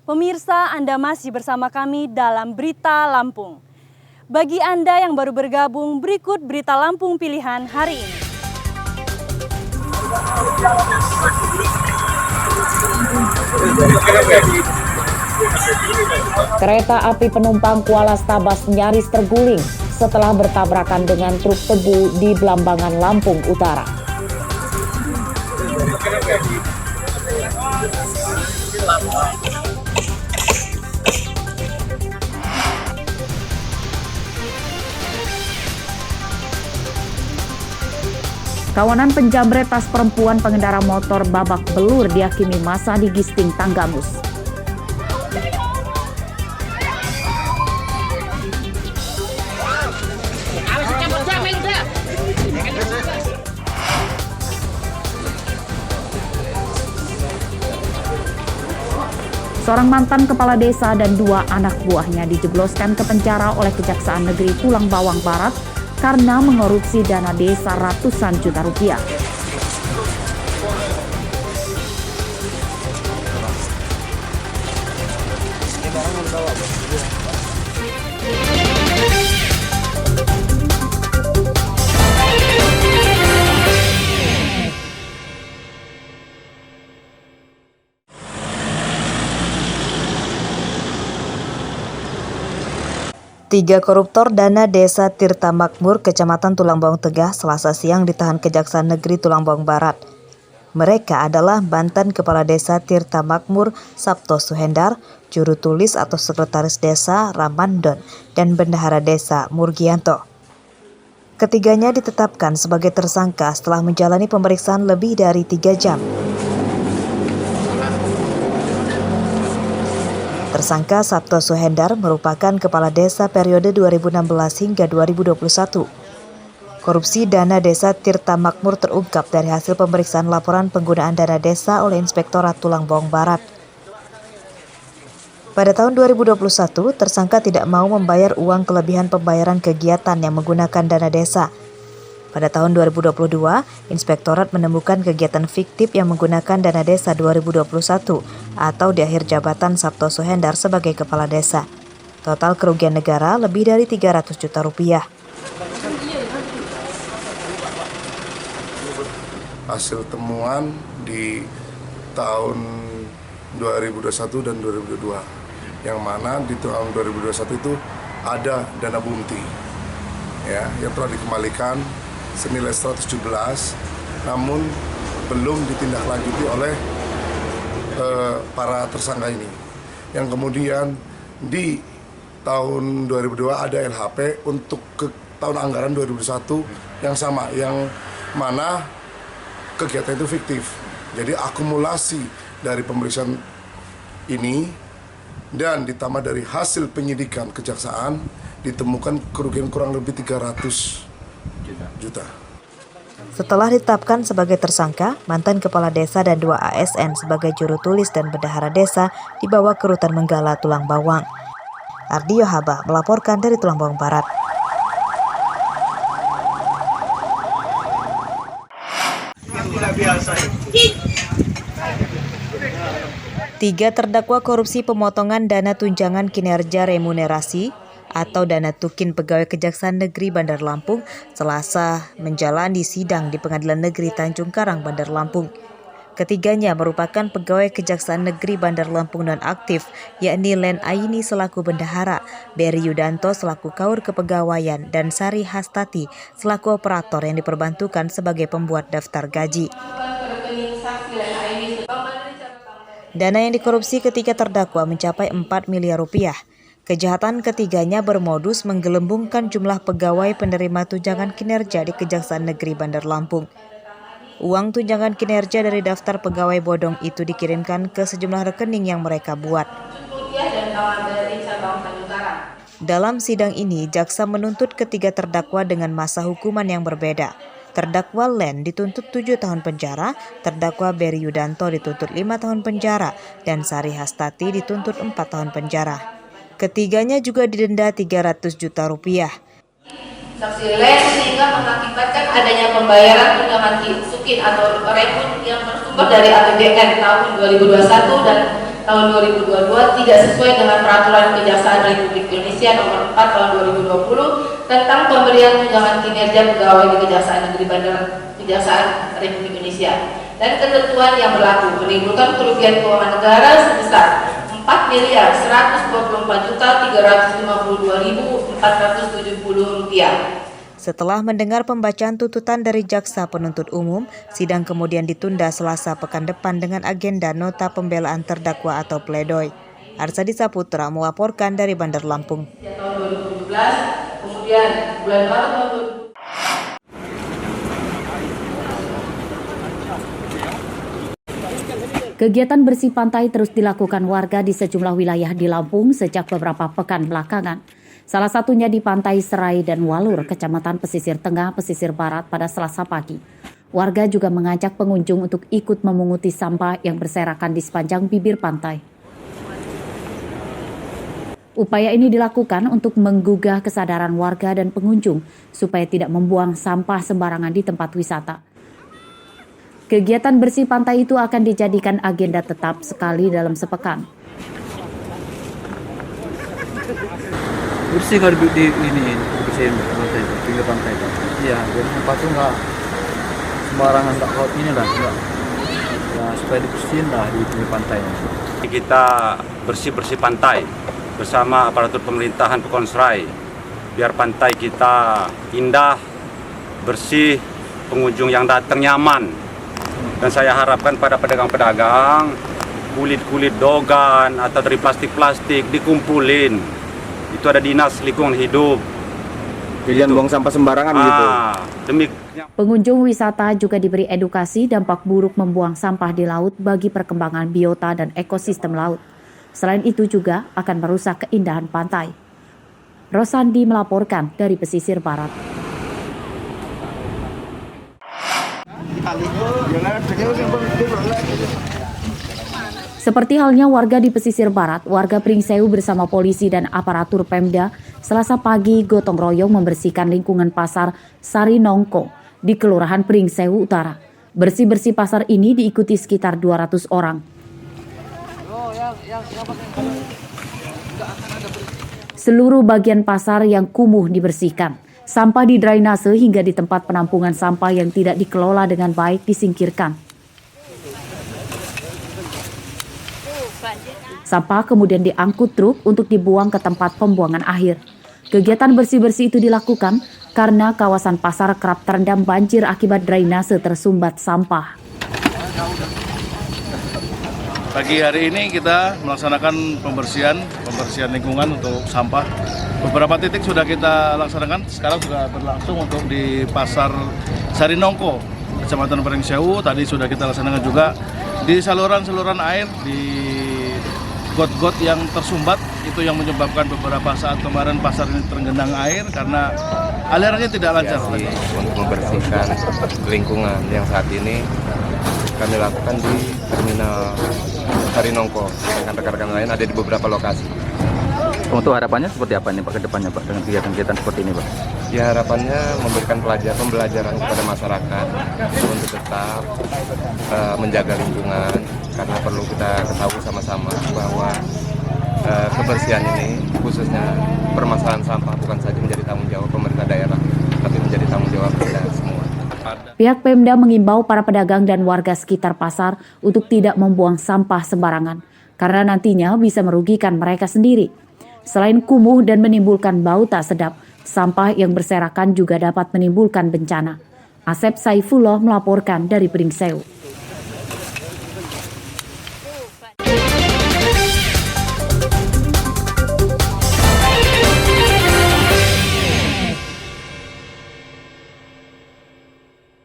Pemirsa, Anda masih bersama kami dalam Berita Lampung. Bagi Anda yang baru bergabung, berikut Berita Lampung pilihan hari ini. Kereta api penumpang Kuala Stabas nyaris terguling setelah bertabrakan dengan truk tebu di Blambangan, Lampung Utara. Kawanan penjamret tas perempuan pengendara motor babak belur dihakimi massa di Gisting, Tanggamus. Seorang mantan kepala desa dan 2 anak buahnya dijebloskan ke penjara oleh Kejaksaan Negeri Tulang Bawang Barat karena mengorupsi dana desa ratusan juta rupiah. Tiga koruptor dana desa Tirta Makmur, Kecamatan Tulang Bawang Tegah, Selasa siang ditahan Kejaksaan Negeri Tulang Bawang Barat. Mereka adalah mantan Kepala Desa Tirta Makmur Sabto Suhendar, juru tulis atau Sekretaris Desa Ramandon, dan Bendahara Desa Murgianto. Ketiganya ditetapkan sebagai tersangka setelah menjalani pemeriksaan lebih dari 3 jam. Tersangka Sabto Suhendar merupakan kepala desa periode 2016 hingga 2021. Korupsi dana desa Tirta Makmur terungkap dari hasil pemeriksaan laporan penggunaan dana desa oleh Inspektorat Tulang Bawang Barat. Pada tahun 2021, tersangka tidak mau membayar uang kelebihan pembayaran kegiatan yang menggunakan dana desa. Pada tahun 2022, Inspektorat menemukan kegiatan fiktif yang menggunakan dana desa 2021 atau di akhir jabatan Sabto Suhendar sebagai kepala desa. Total kerugian negara lebih dari 300 juta rupiah. Hasil temuan di tahun 2021 dan 2022, yang mana di tahun 2021 itu ada dana bumti ya, yang telah dikembalikan senilai 117, namun belum ditindaklanjuti oleh para tersangka ini. Yang kemudian di tahun 2002 ada LHP untuk ke tahun anggaran 2021 yang sama, yang mana kegiatan itu fiktif. Jadi akumulasi dari pemeriksaan ini dan ditambah dari hasil penyidikan kejaksaan ditemukan kerugian kurang lebih 300 juta. Setelah ditetapkan sebagai tersangka, mantan kepala desa dan 2 ASN sebagai juru tulis dan bendahara desa dibawa ke Rutan Menggala, Tulang Bawang. Ardio Haba melaporkan dari Tulang Bawang Barat. Tiga terdakwa korupsi pemotongan dana tunjangan kinerja remunerasi atau dana tukin pegawai Kejaksaan Negeri Bandar Lampung Selasa menjalani sidang di Pengadilan Negeri Tanjung Karang, Bandar Lampung. Ketiganya merupakan pegawai Kejaksaan Negeri Bandar Lampung nonaktif, yakni Len Aini selaku bendahara, Beri Yudanto selaku kaur kepegawaian, dan Sari Hastati selaku operator yang diperbantukan sebagai pembuat daftar gaji. Dana yang dikorupsi ketiga terdakwa mencapai 4 miliar rupiah. Kejahatan ketiganya bermodus menggelembungkan jumlah pegawai penerima tunjangan kinerja di Kejaksaan Negeri Bandar Lampung. Uang tunjangan kinerja dari daftar pegawai bodong itu dikirimkan ke sejumlah rekening yang mereka buat. Dalam sidang ini, jaksa menuntut ketiga terdakwa dengan masa hukuman yang berbeda. Terdakwa Len dituntut 7 tahun penjara, terdakwa Beri Yudanto dituntut 5 tahun penjara, dan Sari Hastati dituntut 4 tahun penjara. Ketiganya juga didenda 300 juta rupiah. Saksi Len sehingga mengakibatkan adanya pembayaran tunjangan sukin atau rekun yang bersumber dari APBN tahun 2021 dan tahun 2022 tidak sesuai dengan peraturan Kejaksaan Republik Indonesia nomor 4 tahun 2020 tentang pemberian tunjangan kinerja pegawai di Kejaksaan Negeri Bandar Kejaksaan Republik Indonesia dan ketentuan yang berlaku menimbulkan kerugian keuangan negara sebesar 4.124.352.470 rupiah. Setelah mendengar pembacaan tuntutan dari jaksa penuntut umum, sidang kemudian ditunda Selasa pekan depan dengan agenda nota pembelaan terdakwa atau pledoi. Arsadi Saputra melaporkan dari Bandar Lampung. Tahun 2017, kemudian bulan Maret tahun 2000. Kegiatan bersih pantai terus dilakukan warga di sejumlah wilayah di Lampung sejak beberapa pekan belakangan. Salah satunya di Pantai Serai dan Walur, Kecamatan Pesisir Tengah, Pesisir Barat pada Selasa pagi. Warga juga mengajak pengunjung untuk ikut memunguti sampah yang berserakan di sepanjang bibir pantai. Upaya ini dilakukan untuk menggugah kesadaran warga dan pengunjung supaya tidak membuang sampah sembarangan di tempat wisata. Kegiatan bersih pantai itu akan dijadikan agenda tetap sekali dalam sepekan. Bersih kalau di ini bersihin pantai, pinggir pantai. Iya, jadi sampah tuh nggak sembarangan, nggak laut ini lah, nggak. Ya supaya dibersihin lah di pinggir pantai. Kita bersih pantai bersama aparatur pemerintahan Pekonsrai, biar pantai kita indah, bersih, pengunjung yang datang nyaman. Dan saya harapkan pada pedagang-pedagang, kulit-kulit dogan atau dari plastik-plastik dikumpulin. Itu ada dinas lingkungan hidup. Pilihan buang sampah sembarangan gitu. Pengunjung wisata juga diberi edukasi dampak buruk membuang sampah di laut bagi perkembangan biota dan ekosistem laut. Selain itu juga akan merusak keindahan pantai. Rosandi melaporkan dari Pesisir Barat. Seperti halnya warga di Pesisir Barat, warga Pringsewu bersama polisi dan aparatur Pemda Selasa pagi gotong royong membersihkan lingkungan pasar Sari Nongko di Kelurahan Pringsewu Utara. Bersih-bersih pasar ini diikuti sekitar 200 orang. Seluruh bagian pasar yang kumuh dibersihkan. Sampah di drainase hingga di tempat penampungan sampah yang tidak dikelola dengan baik disingkirkan. Sampah kemudian diangkut truk untuk dibuang ke tempat pembuangan akhir. Kegiatan bersih-bersih itu dilakukan karena kawasan pasar kerap terendam banjir akibat drainase tersumbat sampah. Pagi hari ini kita melaksanakan pembersihan lingkungan untuk sampah. Beberapa titik sudah kita laksanakan, sekarang sudah berlangsung untuk di Pasar Sari Nongko, Kecamatan Pringsewu. Tadi sudah kita laksanakan juga di saluran-saluran air, di got-got yang tersumbat, itu yang menyebabkan beberapa saat kemarin pasar ini tergenang air karena alirannya tidak lancar. Untuk membersihkan lingkungan yang saat ini kami lakukan di Terminal Sari Nongko, dengan rekan-rekan lain ada di beberapa lokasi. Untuk harapannya seperti apa nih Pak ke depannya Pak dengan kegiatan-kegiatan seperti ini Pak? Ya harapannya memberikan pembelajaran kepada masyarakat untuk tetap menjaga lingkungan, karena perlu kita ketahui sama-sama bahwa kebersihan ini khususnya permasalahan sampah bukan saja menjadi tanggung jawab pemerintah daerah, tapi menjadi tanggung jawab kita semua. Pihak Pemda mengimbau para pedagang dan warga sekitar pasar untuk tidak membuang sampah sembarangan, karena nantinya bisa merugikan mereka sendiri. Selain kumuh dan menimbulkan bau tak sedap, sampah yang berserakan juga dapat menimbulkan bencana. Asep Saifullah melaporkan dari Pringsewu.